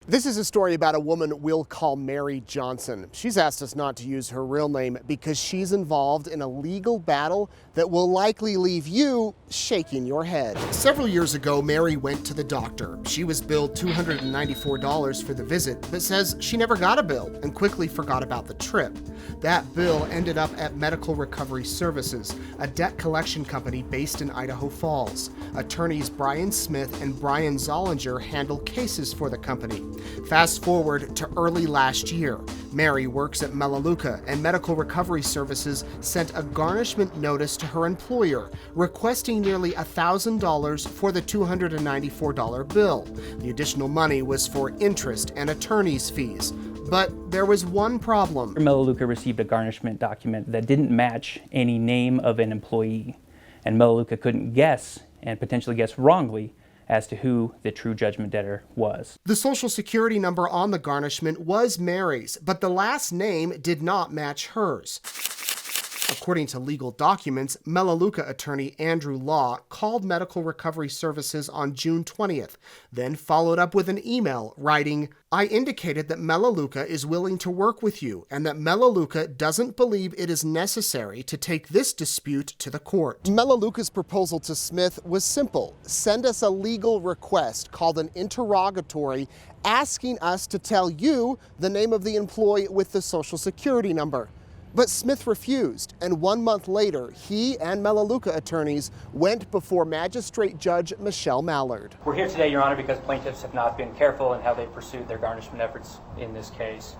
This is a story about a woman we'll call Mary Johnson. She's asked us not to use her real name because she's involved in a legal battle that will likely leave you shaking your head. Several years ago, Mary went to the doctor. She was billed $294 for the visit, but says she never got a bill and quickly forgot about the trip. That bill ended up at Medical Recovery Services, a debt collection company based in Idaho Falls. Attorneys Brian Smith and Brian Zollinger handle cases for the company. Fast forward to early last year. Mary works at Melaleuca, and Medical Recovery Services sent a garnishment notice to her employer requesting nearly $1,000 for the $294 bill. The additional money was for interest and attorney's fees. But there was one problem. Melaleuca received a garnishment document that didn't match any name of an employee, and Melaleuca couldn't guess, and potentially guess wrongly, as to who the true judgment debtor was. The Social Security number on the garnishment was Mary's, but the last name did not match hers. According to legal documents, Melaleuca attorney Andrew Law called Medical Recovery Services on June 20th, then followed up with an email writing, "I indicated that Melaleuca is willing to work with you and that Melaleuca doesn't believe it is necessary to take this dispute to the court." Melaleuca's proposal to Smith was simple. Send us a legal request called an interrogatory asking us to tell you the name of the employee with the Social Security number. But Smith refused, and 1 month later, he and Melaleuca attorneys went before Magistrate Judge Michelle Mallard. We're here today, Your Honor, because plaintiffs have not been careful in how they pursued their garnishment efforts in this case.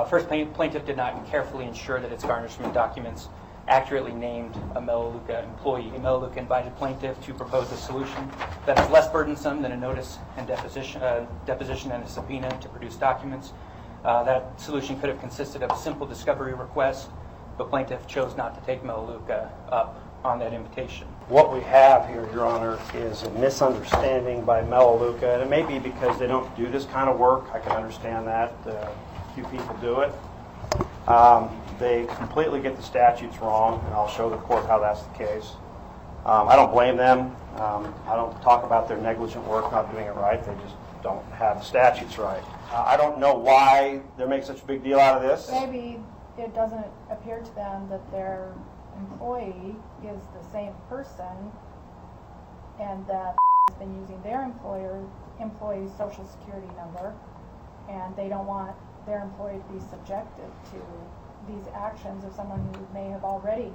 First, plaintiff did not carefully ensure that its garnishment documents accurately named a Melaleuca employee. Melaleuca invited plaintiff to propose a solution that is less burdensome than a notice and deposition and a subpoena to produce documents. That solution could have consisted of a simple discovery request, but plaintiff chose not to take Melaleuca up on that invitation. What we have here, Your Honor, is a misunderstanding by Melaleuca, and it may be because they don't do this kind of work. I can understand that. Few people do it. They completely get the statutes wrong, and I'll show the court how that's the case. I don't blame them. I don't talk about their negligent work not doing it right. They just don't have the statutes right. I don't know why they're making such a big deal out of this. Maybe it doesn't appear to them that their employee is the same person and that has been using their employee's social security number, and they don't want their employee to be subjected to these actions of someone who may have already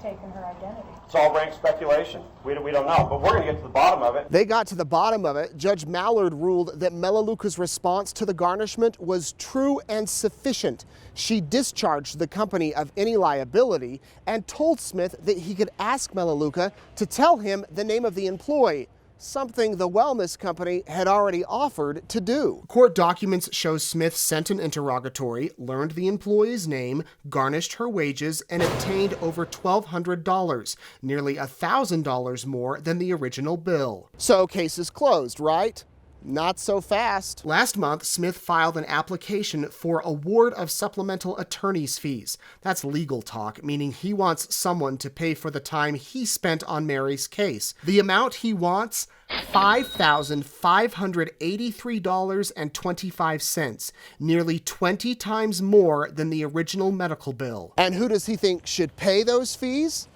taken her identity. It's all rank speculation. We don't know, but we're going to get to the bottom of it. They got to the bottom of it. Judge Mallard ruled that Melaleuca's response to the garnishment was true and sufficient. She discharged the company of any liability and told Smith that he could ask Melaleuca to tell him the name of the employee, something the wellness company had already offered to do. Court documents show Smith sent an interrogatory, learned the employee's name, garnished her wages, and obtained over $1,200, nearly $1,000 more than the original bill. So case is closed, right? Not so fast. Last month, Smith filed an application for award of supplemental attorney's fees. That's legal talk, meaning he wants someone to pay for the time he spent on Mary's case. The amount he wants, $5,583.25, nearly 20 times more than the original medical bill. And who does he think should pay those fees?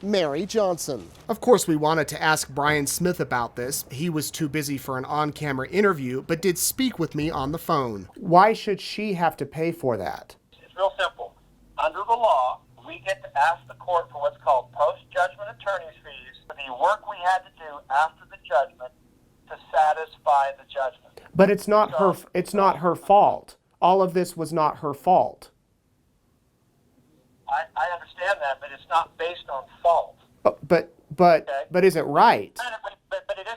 Mary Johnson. Of course, we wanted to ask Brian Smith about this. He was too busy for an on-camera interview, but did speak with me on the phone. Why should she have to pay for that? It's real simple. Under the law, we get to ask the court for what's called post-judgment attorney's fees for the work we had to do after the judgment to satisfy the judgment. But it's not her fault. All of this was not her fault. I understand that, but it's not based on fault. But is it right? But it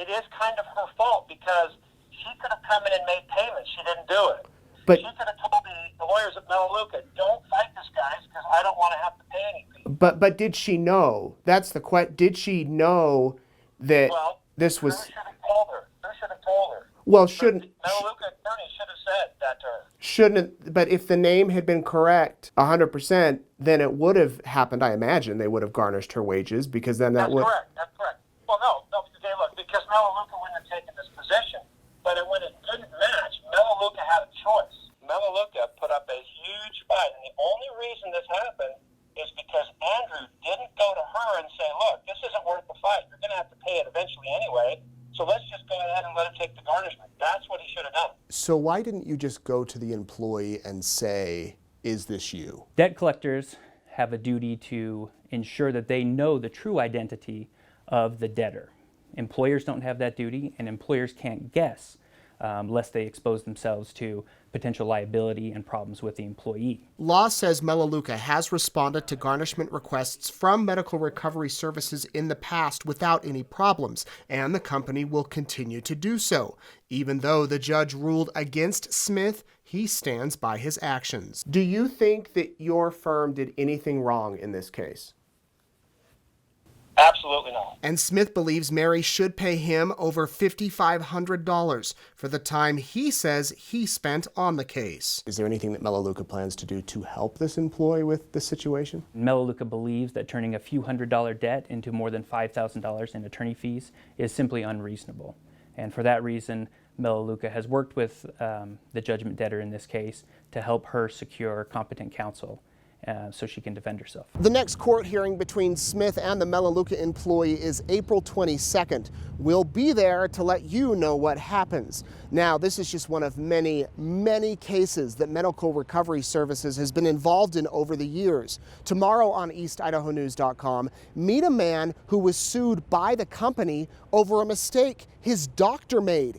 is kind of her fault because she could have come in and made payments. She didn't do it. But she could have told the lawyers at Melaleuca, "Don't fight this guy because I don't want to have to pay anything." But did she know? That's the question. Did she know that this was? Who should have told her? Who should have told her? Well, shouldn't Melaleuca attorney should have said that to her. Shouldn't, but if the name had been correct 100%, then it would have happened. I imagine they would have garnished her wages because then that would. That's correct. Well, no, okay, look, because Melaleuca wouldn't have taken this position, but when it didn't match, So why didn't you just go to the employee and say, is this you? Debt collectors have a duty to ensure that they know the true identity of the debtor. Employers don't have that duty, and employers can't guess lest they expose themselves to potential liability and problems with the employee. Law says Melaleuca has responded to garnishment requests from medical recovery services in the past without any problems, and the company will continue to do so. Even though the judge ruled against Smith, he stands by his actions. Do you think that your firm did anything wrong in this case? Absolutely not. And Smith believes Mary should pay him over $5,500 for the time he says he spent on the case. Is there anything that Melaleuca plans to do to help this employee with this situation? Melaleuca believes that turning a few $100 debt into more than $5,000 in attorney fees is simply unreasonable. And for that reason, Melaleuca has worked with the judgment debtor in this case to help her secure competent counsel so she can defend herself. The next court hearing between Smith and the Melaleuca employee is April 22nd. We'll be there to let you know what happens. Now, this is just one of many, many cases that Medical Recovery Services has been involved in over the years. Tomorrow on EastIdahoNews.com, meet a man who was sued by the company over a mistake his doctor made.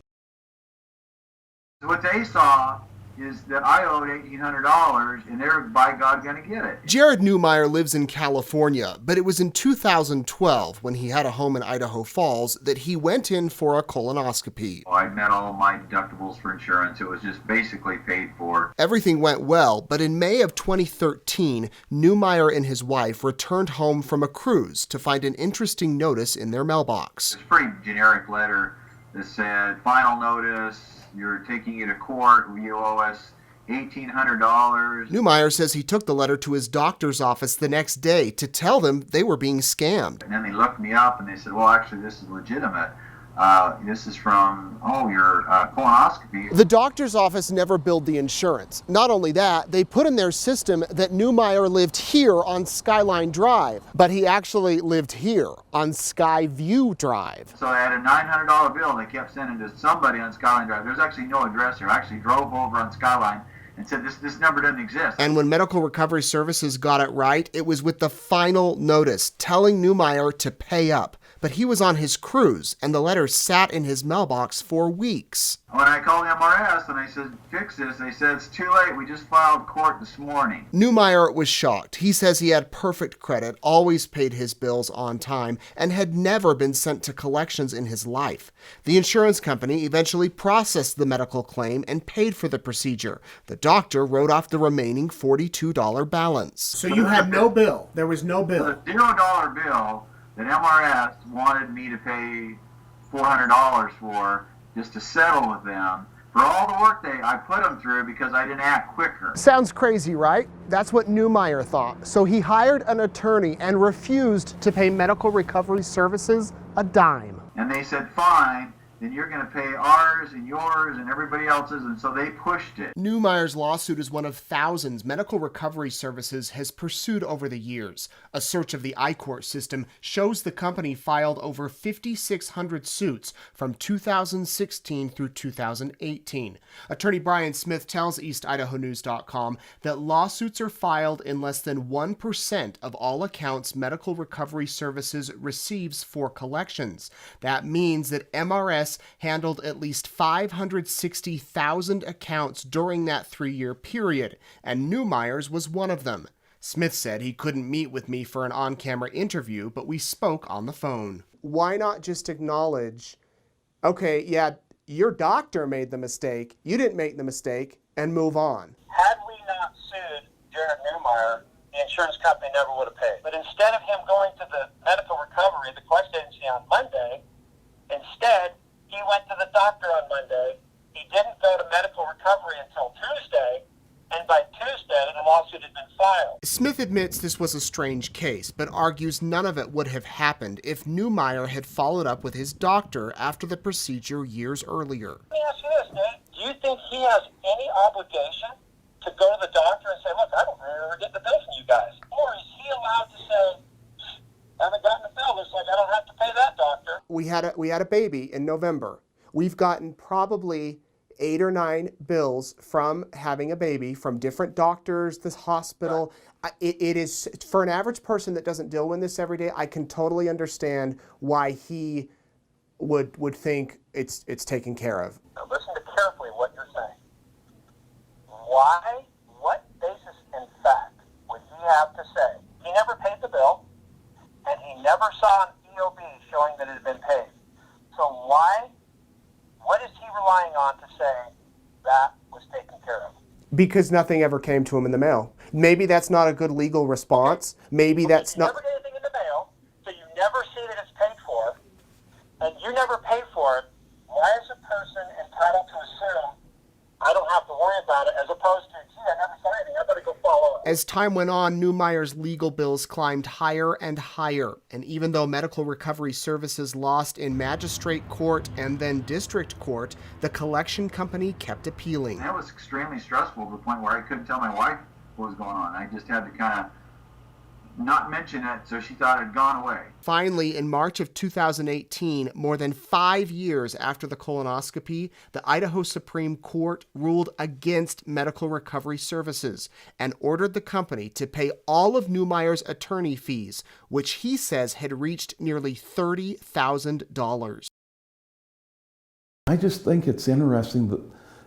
What they saw is that I owed $1,800 and they're by God gonna get it. Jared Newmeyer lives in California, but it was in 2012 when he had a home in Idaho Falls that he went in for a colonoscopy. I met all of my deductibles for insurance. It was just basically paid for. Everything went well, but in May of 2013, Newmeyer and his wife returned home from a cruise to find an interesting notice in their mailbox. It's a pretty generic letter that said, final notice, you're taking you to court, you owe us $1,800. Newmeyer says he took the letter to his doctor's office the next day to tell them they were being scammed. And then they looked me up and they said, well, actually, this is legitimate. This is from, your colonoscopy. The doctor's office never billed the insurance. Not only that, they put in their system that Newmeyer lived here on Skyline Drive, but he actually lived here on Skyview Drive. So I had a $900 bill they kept sending to somebody on Skyline Drive. There's actually no address here. I actually drove over on Skyline and said, this number doesn't exist. And when Medical Recovery Services got it right, it was with the final notice telling Newmeyer to pay up. But he was on his cruise, and the letter sat in his mailbox for weeks. When I called MRS and I said, fix this, they said, it's too late, we just filed court this morning. Newmeyer was shocked. He says he had perfect credit, always paid his bills on time, and had never been sent to collections in his life. The insurance company eventually processed the medical claim and paid for the procedure. The doctor wrote off the remaining $42 balance. So you had no bill? There was no bill? The $0 bill that MRS wanted me to pay $400 for just to settle with them for all the work I put them through because I didn't act quicker. Sounds crazy, right? That's what Newmeyer thought. So he hired an attorney and refused to pay Medical Recovery Services a dime. And they said, fine, then you're going to pay ours and yours and everybody else's, and so they pushed it. Newmeyer's lawsuit is one of thousands Medical Recovery Services has pursued over the years. A search of the iCourt system shows the company filed over 5,600 suits from 2016 through 2018. Attorney Brian Smith tells EastIdahoNews.com that lawsuits are filed in less than 1% of all accounts Medical Recovery Services receives for collections. That means that MRS handled at least 560,000 accounts during that 3-year period, and Newmeyer's was one of them. Smith said he couldn't meet with me for an on-camera interview, but we spoke on the phone. Why not just acknowledge, okay, yeah, your doctor made the mistake, you didn't make the mistake, and move on? Had we not sued Jared Newmeyer, the insurance company never would have paid. But instead of him going to the medical recovery, the collection agency on Monday, instead, he went to the doctor on Monday. He didn't go to medical recovery until Tuesday, and by Tuesday, the lawsuit had been filed. Smith admits this was a strange case, but argues none of it would have happened if Newmeyer had followed up with his doctor after the procedure years earlier. Let me ask you this, Dave. Do you think he has any obligation to go to the doctor and say, look, I don't remember getting the bill from you guys? Or is he allowed to say, I haven't gotten the bill, looks like I don't have to pay that, doctor? We had a baby in November. We've gotten probably 8 or 9 bills from having a baby from different doctors, this hospital. It is, for an average person that doesn't deal with this every day, I can totally understand why he would think it's taken care of. Now listen to carefully what you're saying. Why, what basis in fact would he have to say he never paid the bill and he never saw an EOB showing that it had been paid? So why, what is he relying on to say that was taken care of? Because nothing ever came to him in the mail. Maybe that's not a good legal response. Maybe that's not. You never get anything in the mail, so you never see that it's paid for, and you never pay for it. Why is a person entitled to assume I don't have to worry about it, as opposed to, gee, I never saw anything, I better go follow it? As time went on, Neumeier's legal bills climbed higher and higher. And even though Medical Recovery Services lost in magistrate court and then district court, the collection company kept appealing. That was extremely stressful to the point where I couldn't tell my wife what was going on. I just had to kind of not mention it, so she thought it had gone away. Finally, in March of 2018, more than 5 years after the colonoscopy, the Idaho Supreme Court ruled against Medical Recovery Services and ordered the company to pay all of Neumeier's attorney fees, which he says had reached nearly $30,000. I just think it's interesting that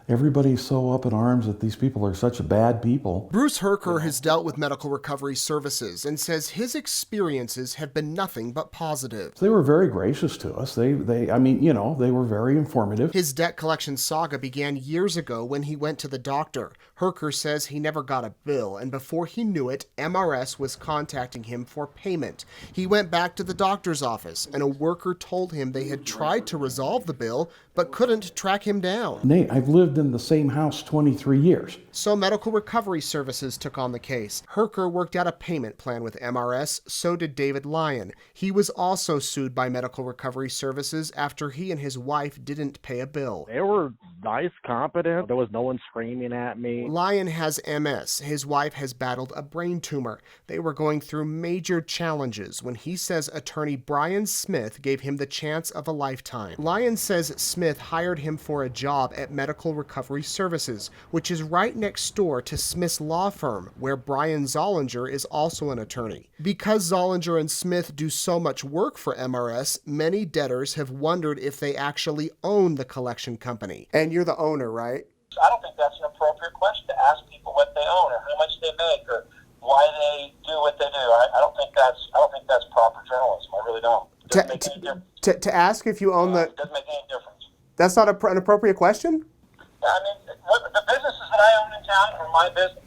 everybody's so up in arms that these people are such bad people. Bruce Herker has dealt with Medical Recovery Services and says his experiences have been nothing but positive. They were very gracious to us. I mean, you know, they were very informative. His debt collection saga began years ago when he went to the doctor. Herker says he never got a bill, and before he knew it, MRS was contacting him for payment. He went back to the doctor's office, and a worker told him they had tried to resolve the bill, but couldn't track him down. Nate, I've lived in the same house 23 years. So Medical Recovery Services took on the case. Herker worked out a payment plan with MRS, so did David Lyon. He was also sued by Medical Recovery Services after he and his wife didn't pay a bill. They were nice, competent. There was no one screaming at me. Lyon has MS. His wife has battled a brain tumor. They were going through major challenges when he says attorney Brian Smith gave him the chance of a lifetime. Lyon says Smith hired him for a job at Medical Recovery Services, which is right next door to Smith's law firm, where Brian Zollinger is also an attorney. Because Zollinger and Smith do so much work for MRS, many debtors have wondered if they actually own the collection company. And you're the owner, right? I don't think that's an appropriate question to ask people what they own or how much they make or why they do what they do. I don't think that's proper journalism. I really don't. It doesn't make any difference. To ask if you own the... It doesn't make any difference. That's not an appropriate question? I mean, the businesses that I own in town are my business.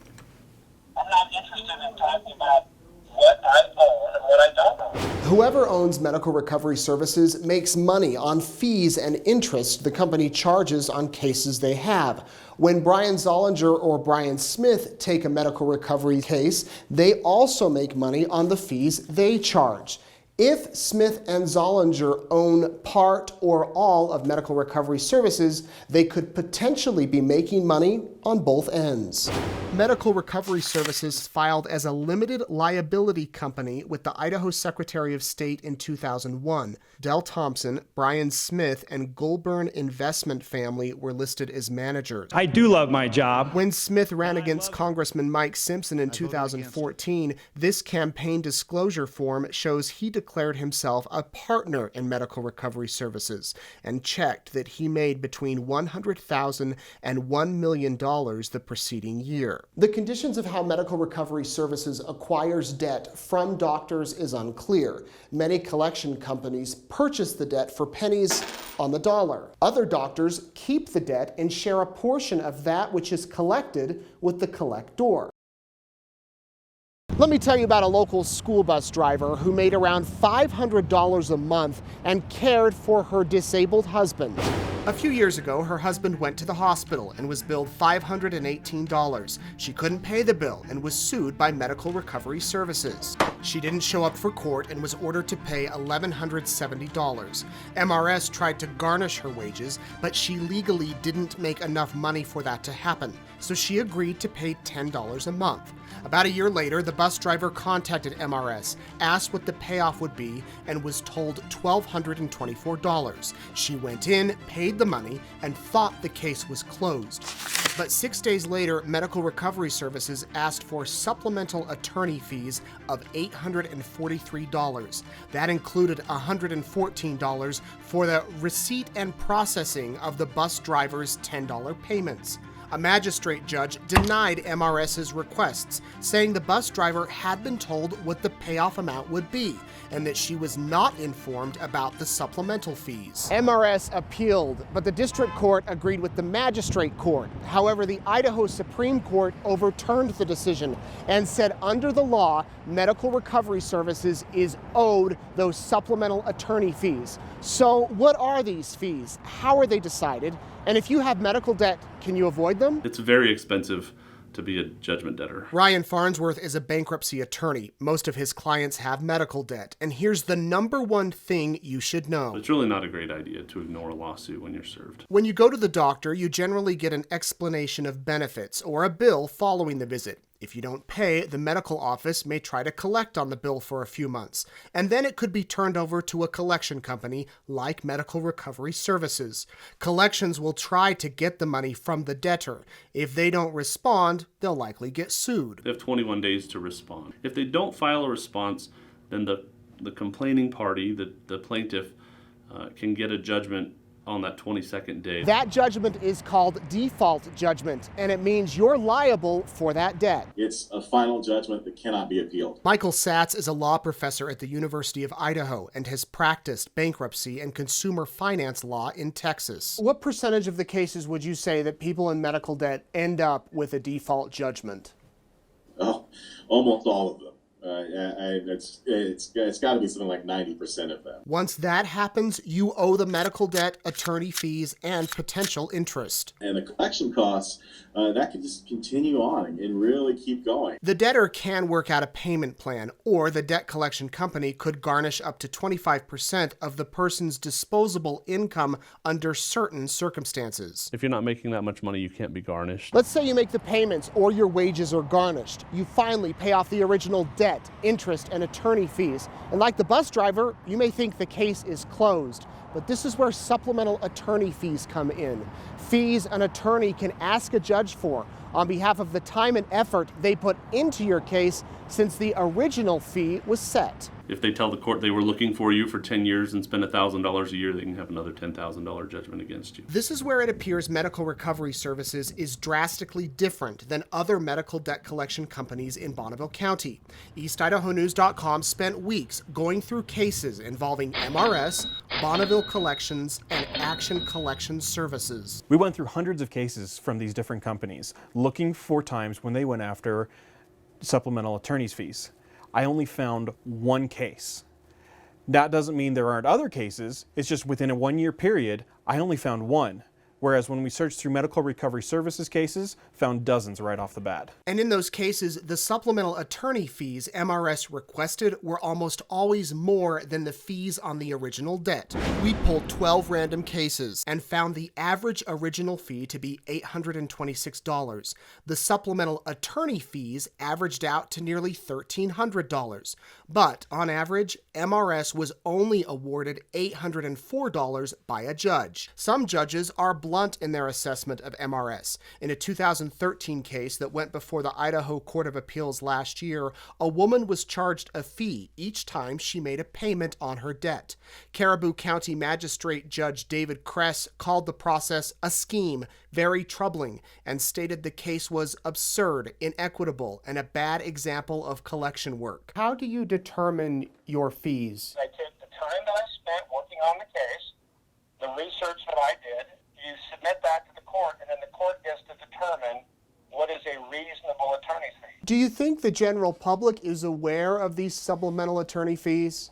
I'm not interested in talking about what I own and what I don't own. Whoever owns Medical Recovery Services makes money on fees and interest the company charges on cases they have. When Brian Zollinger or Brian Smith take a medical recovery case, they also make money on the fees they charge. If Smith and Zollinger own part or all of Medical Recovery Services, they could potentially be making money on both ends. Medical Recovery Services filed as a limited liability company with the Idaho Secretary of State in 2001. Del Thompson, Brian Smith, and Goulburn Investment Family were listed as managers. I do love my job. When Smith ran against Congressman Mike Simpson in 2014, this campaign disclosure form shows he declared himself a partner in Medical Recovery Services and checked that he made between $100,000 and $1 million the preceding year. The conditions of how Medical Recovery Services acquires debt from doctors is unclear. Many collection companies purchase the debt for pennies on the dollar. Other doctors keep the debt and share a portion of that which is collected with the collector. Let me tell you about a local school bus driver who made around $500 a month and cared for her disabled husband. A few years ago, her husband went to the hospital and was billed $518. She couldn't pay the bill and was sued by Medical Recovery Services. She didn't show up for court and was ordered to pay $1,170. MRS tried to garnish her wages, but she legally didn't make enough money for that to happen, so she agreed to pay $10 a month. About a year later, the bus driver contacted MRS, asked what the payoff would be, and was told $1,224. She went in, paid the money, and thought the case was closed. But 6 days later, Medical Recovery Services asked for supplemental attorney fees of $843. That included $114 for the receipt and processing of the bus driver's $10 payments. A magistrate judge denied MRS's requests, saying the bus driver had been told what the payoff amount would be and that she was not informed about the supplemental fees. MRS appealed, but the district court agreed with the magistrate court. However, the Idaho Supreme Court overturned the decision and said under the law, Medical Recovery Services is owed those supplemental attorney fees. So what are these fees? How are they decided? And if you have medical debt, can you avoid them? It's very expensive to be a judgment debtor. Ryan Farnsworth is a bankruptcy attorney. Most of his clients have medical debt. And here's the number one thing you should know. It's really not a great idea to ignore a lawsuit when you're served. When you go to the doctor, you generally get an explanation of benefits or a bill following the visit. If you don't pay, the medical office may try to collect on the bill for a few months, and then it could be turned over to a collection company like Medical Recovery Services. Collections will try to get the money from the debtor. If they don't respond, they'll likely get sued. They have 21 days to respond. If they don't file a response, then the complaining party, the plaintiff, can get a judgment on that 22nd day. That judgment is called default judgment, and it means you're liable for that debt. It's a final judgment that cannot be appealed. Michael Satz is a law professor at the University of Idaho and has practiced bankruptcy and consumer finance law in Texas. What percentage of the cases would you say that people in medical debt end up with a default judgment? Oh, almost all of them. It's got to be something like 90% of them. Once that happens, you owe the medical debt, attorney fees, and potential interest. And the collection costs, that can just continue on and really keep going. The debtor can work out a payment plan, or the debt collection company could garnish up to 25% of the person's disposable income under certain circumstances. If you're not making that much money, you can't be garnished. Let's say you make the payments or your wages are garnished. You finally pay off the original debt, interest, and attorney fees. And like the bus driver, you may think the case is closed, but this is where supplemental attorney fees come in. Fees an attorney can ask a judge for on behalf of the time and effort they put into your case since the original fee was set. If they tell the court they were looking for you for 10 years and spend $1,000 a year, they can have another $10,000 judgment against you. This is where it appears Medical Recovery Services is drastically different than other medical debt collection companies in Bonneville County. EastIdahoNews.com spent weeks going through cases involving MRS, Bonneville Collections, and Action Collection Services. We went through hundreds of cases from these different companies, looking for times when they went after supplemental attorney's fees. I only found one case. That doesn't mean there aren't other cases, it's just within a 1 year period, I only found one. Whereas when we searched through Medical Recovery Services cases, found dozens right off the bat. And in those cases, the supplemental attorney fees MRS requested were almost always more than the fees on the original debt. We pulled 12 random cases and found the average original fee to be $826. The supplemental attorney fees averaged out to nearly $1,300. But on average, MRS was only awarded $804 by a judge. Some judges are blunt in their assessment of MRS. In a 2013 case that went before the Idaho Court of Appeals last year, a woman was charged a fee each time she made a payment on her debt. Caribou County Magistrate Judge David Kress called the process a scheme, very troubling, and stated the case was absurd, inequitable, and a bad example of collection work. How do you determine your fees? I take the time that I spent working on the case, the research that I did. You submit that to the court, and then the court gets to determine what is a reasonable attorney's fee. Do you think the general public is aware of these supplemental attorney fees?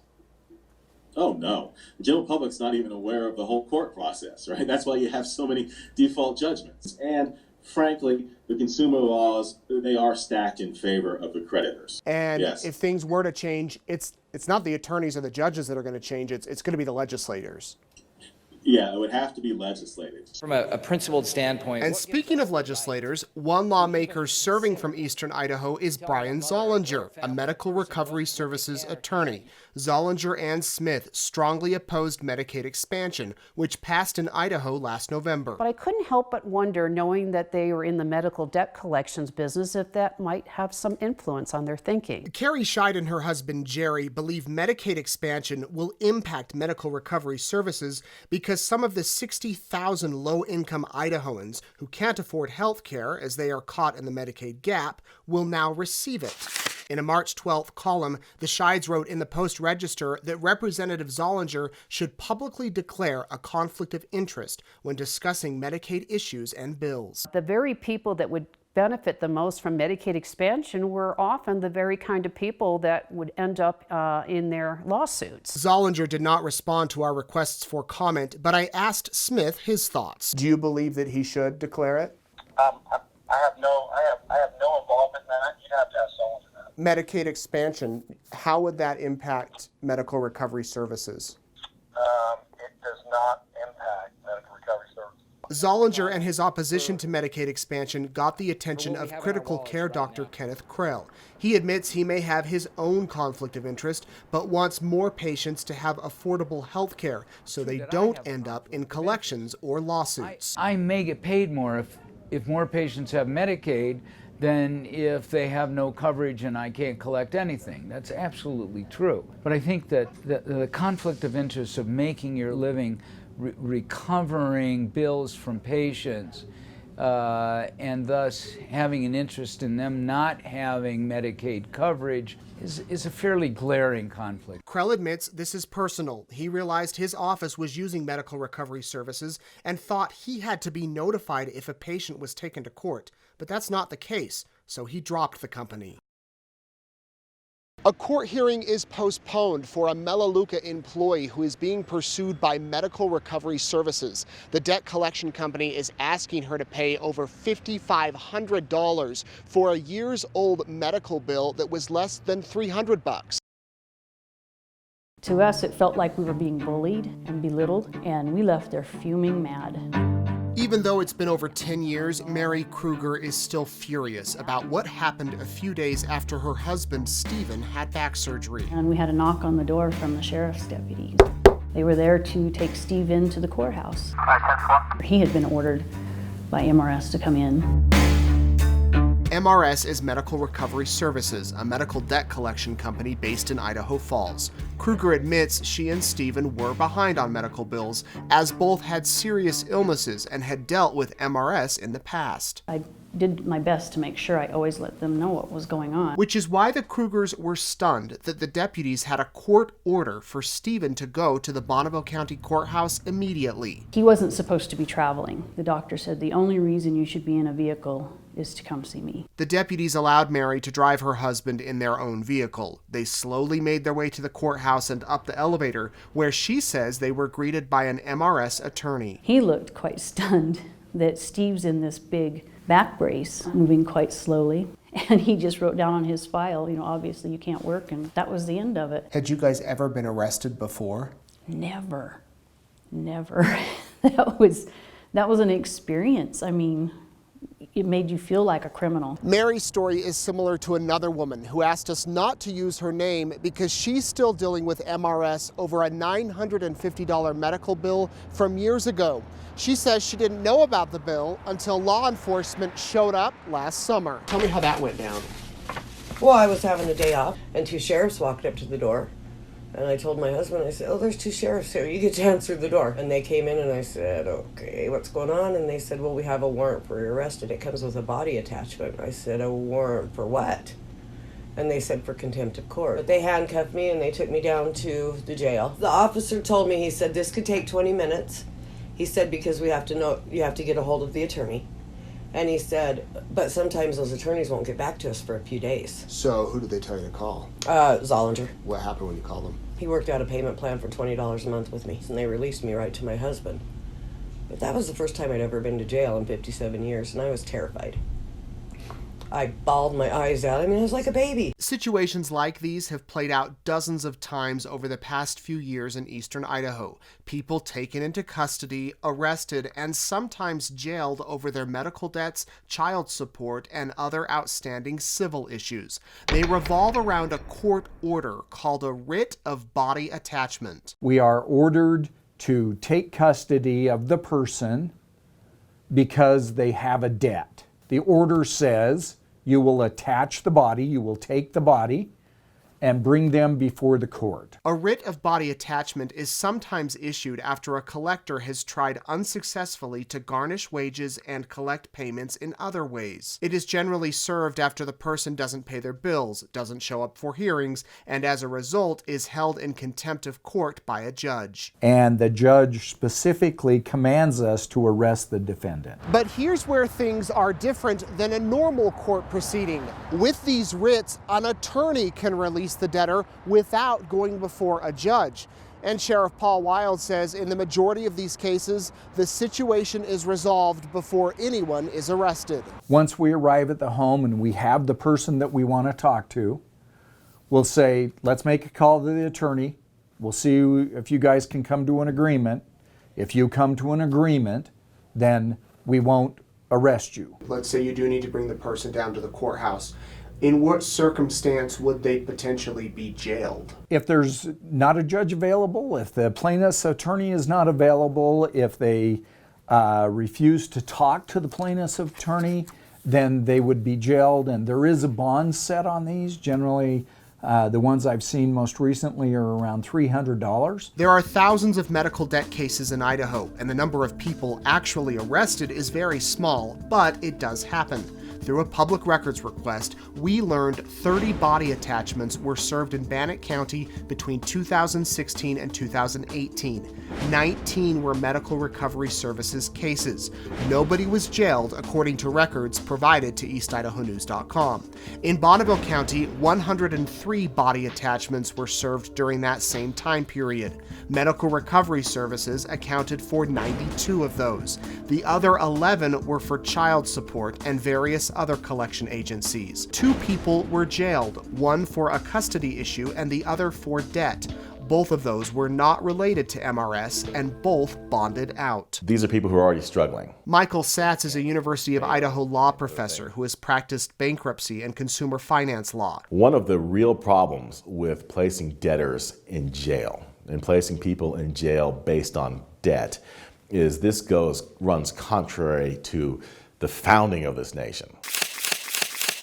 Oh, no. The general public's not even aware of the whole court process, right? That's why you have so many default judgments. And frankly, the consumer laws, they are stacked in favor of the creditors. And yes. If things were to change, it's not the attorneys or the judges that are going to change, it's going to be the legislators. Yeah, it would have to be legislated. From a principled standpoint. And speaking of legislators, one lawmaker serving from eastern Idaho is Brian Zollinger, a medical recovery services attorney. Zollinger and Smith strongly opposed Medicaid expansion, which passed in Idaho last November. But I couldn't help but wonder, knowing that they were in the medical debt collections business, if that might have some influence on their thinking. Carrie Scheid and her husband Jerry believe Medicaid expansion will impact medical recovery services because some of the 60,000 low-income Idahoans who can't afford health care as they are caught in the Medicaid gap will now receive it. In a March 12th column, the Scheids wrote in the Post-Register that Representative Zollinger should publicly declare a conflict of interest when discussing Medicaid issues and bills. The very people that would benefit the most from Medicaid expansion were often the very kind of people that would end up in their lawsuits. Zollinger did not respond to our requests for comment, but I asked Smith his thoughts. Do you believe that he should declare it? I have no involvement in that. You'd have to ask someone to that. Medicaid expansion, how would that impact medical recovery services? It does not impact medical recovery services. Zollinger and his opposition to Medicaid expansion got the attention of critical care doctor Kenneth Krell. He admits he may have his own conflict of interest, but wants more patients to have affordable health care so they don't end up in collections or lawsuits. I may get paid more if more patients have Medicaid than if they have no coverage and I can't collect anything. That's absolutely true. But I think that the conflict of interest of making your living recovering bills from patients and thus having an interest in them not having Medicaid coverage is a fairly glaring conflict. Krell admits this is personal. He realized his office was using medical recovery services and thought he had to be notified if a patient was taken to court. But that's not the case, so he dropped the company. A court hearing is postponed for a Melaleuca employee who is being pursued by Medical Recovery Services. The debt collection company is asking her to pay over $5,500 for a years-old medical bill that was less than $300. To us, it felt like we were being bullied and belittled, and we left there fuming mad. Even though it's been over 10 years, Mary Kruger is still furious about what happened a few days after her husband, Stephen, had back surgery. And we had a knock on the door from the sheriff's deputy. They were there to take Steve into the courthouse. He had been ordered by MRS to come in. MRS is Medical Recovery Services, a medical debt collection company based in Idaho Falls. Kruger admits she and Stephen were behind on medical bills, as both had serious illnesses and had dealt with MRS in the past. I did my best to make sure I always let them know what was going on. Which is why the Krugers were stunned that the deputies had a court order for Stephen to go to the Bonneville County Courthouse immediately. He wasn't supposed to be traveling. The doctor said the only reason you should be in a vehicle is to come see me. The deputies allowed Mary to drive her husband in their own vehicle. They slowly made their way to the courthouse and up the elevator, where she says they were greeted by an MRS attorney. He looked quite stunned that Steve's in this big back brace, moving quite slowly. And he just wrote down on his file, obviously you can't work, and that was the end of it. Had you guys ever been arrested before? Never. That was an experience. It made you feel like a criminal. Mary's story is similar to another woman who asked us not to use her name because she's still dealing with MRS over a $950 medical bill from years ago. She says she didn't know about the bill until law enforcement showed up last summer. Tell me how that went down. Well, I was having a day off, and two sheriffs walked up to the door. And I told my husband, I said, there's two sheriffs here. You get to answer the door. And they came in and I said, okay, what's going on? And they said, well, we have a warrant for your arrest and it comes with a body attachment. I said, a warrant for what? And they said, for contempt of court. But they handcuffed me and they took me down to the jail. The officer told me, he said, this could take 20 minutes. He said, because you have to get a hold of the attorney. And he said, but sometimes those attorneys won't get back to us for a few days. So who did they tell you to call? Zollinger. What happened when you called them? He worked out a payment plan for $20 a month with me, and they released me right to my husband. But that was the first time I'd ever been to jail in 57 years, and I was terrified. I bawled my eyes out. I mean, I was like a baby. Situations like these have played out dozens of times over the past few years in eastern Idaho. People taken into custody, arrested, and sometimes jailed over their medical debts, child support, and other outstanding civil issues. They revolve around a court order called a writ of body attachment. We are ordered to take custody of the person because they have a debt. The order says you will attach the body, you will take the body, and bring them before the court. A writ of body attachment is sometimes issued after a collector has tried unsuccessfully to garnish wages and collect payments in other ways. It is generally served after the person doesn't pay their bills, doesn't show up for hearings, and as a result is held in contempt of court by a judge. And the judge specifically commands us to arrest the defendant. But here's where things are different than a normal court proceeding. With these writs, an attorney can release the debtor without going before a judge. And Sheriff Paul Wild says in the majority of these cases, the situation is resolved before anyone is arrested. Once we arrive at the home and we have the person that we want to talk to, we'll say, let's make a call to the attorney. We'll see if you guys can come to an agreement. If you come to an agreement, then we won't arrest you. Let's say you do need to bring the person down to the courthouse. In what circumstance would they potentially be jailed? If there's not a judge available, if the plaintiff's attorney is not available, if they refuse to talk to the plaintiff's attorney, then they would be jailed. And there is a bond set on these. Generally, the ones I've seen most recently are around $300. There are thousands of medical debt cases in Idaho, and the number of people actually arrested is very small, but it does happen. Through a public records request, we learned 30 body attachments were served in Bannock County between 2016 and 2018. 19 were medical recovery services cases. Nobody was jailed, according to records provided to eastidahonews.com. In Bonneville County, 103 body attachments were served during that same time period. Medical recovery services accounted for 92 of those. The other 11 were for child support and various other collection agencies. 2 people were jailed, one for a custody issue and the other for debt. Both of those were not related to MRS and both bonded out. These are people who are already struggling. Michael Satz is a University of Idaho law professor who has practiced bankruptcy and consumer finance law. One of the real problems with placing debtors in jail and placing people in jail based on debt is this runs contrary to the founding of this nation.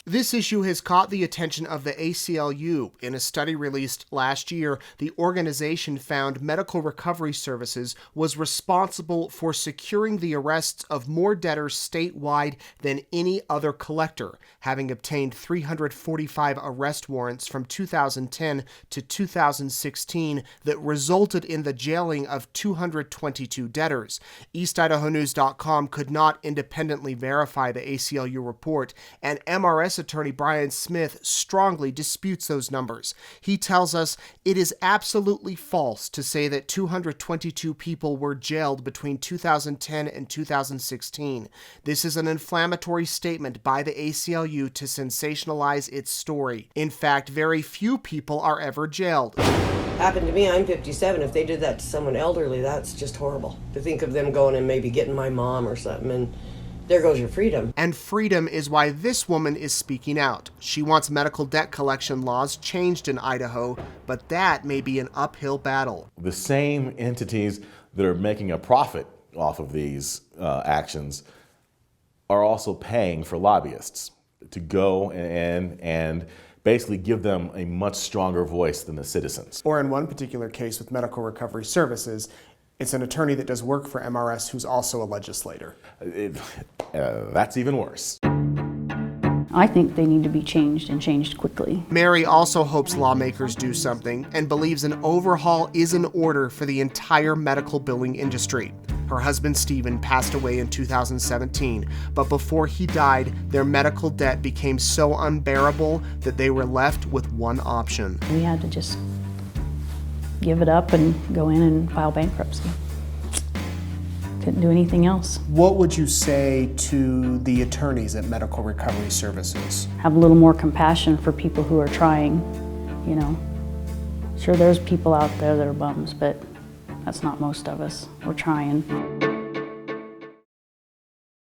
This issue has caught the attention of the ACLU. In a study released last year, the organization found medical recovery services was responsible for securing the arrests of more debtors statewide than any other collector, having obtained 345 arrest warrants from 2010 to 2016 that resulted in the jailing of 222 debtors. EastIdahoNews.com could not independently verify the ACLU report, and MRS attorney Brian Smith strongly disputes those numbers. He tells us it is absolutely false to say that 222 people were jailed between 2010 and 2016. This is an inflammatory statement by the ACLU to sensationalize its story. In fact, very few people are ever jailed. Happened to me, I'm 57. If they did that to someone elderly, that's just horrible. To think of them going and maybe getting my mom or something, and there goes your freedom. And freedom is why this woman is speaking out. She wants medical debt collection laws changed in Idaho, but that may be an uphill battle. The same entities that are making a profit off of these actions are also paying for lobbyists to go and basically give them a much stronger voice than the citizens. Or in one particular case with medical recovery services, it's an attorney that does work for MRS who's also a legislator. That's even worse. I think they need to be changed and changed quickly. Mary also hopes lawmakers do something and believes an overhaul is in order for the entire medical billing industry. Her husband Stephen passed away in 2017, but before he died, their medical debt became so unbearable that they were left with one option. We had to just give it up and go in and file bankruptcy. Couldn't do anything else. What would you say to the attorneys at Medical Recovery Services? Have a little more compassion for people who are trying, you know. Sure, there's people out there that are bums, but that's not most of us. We're trying.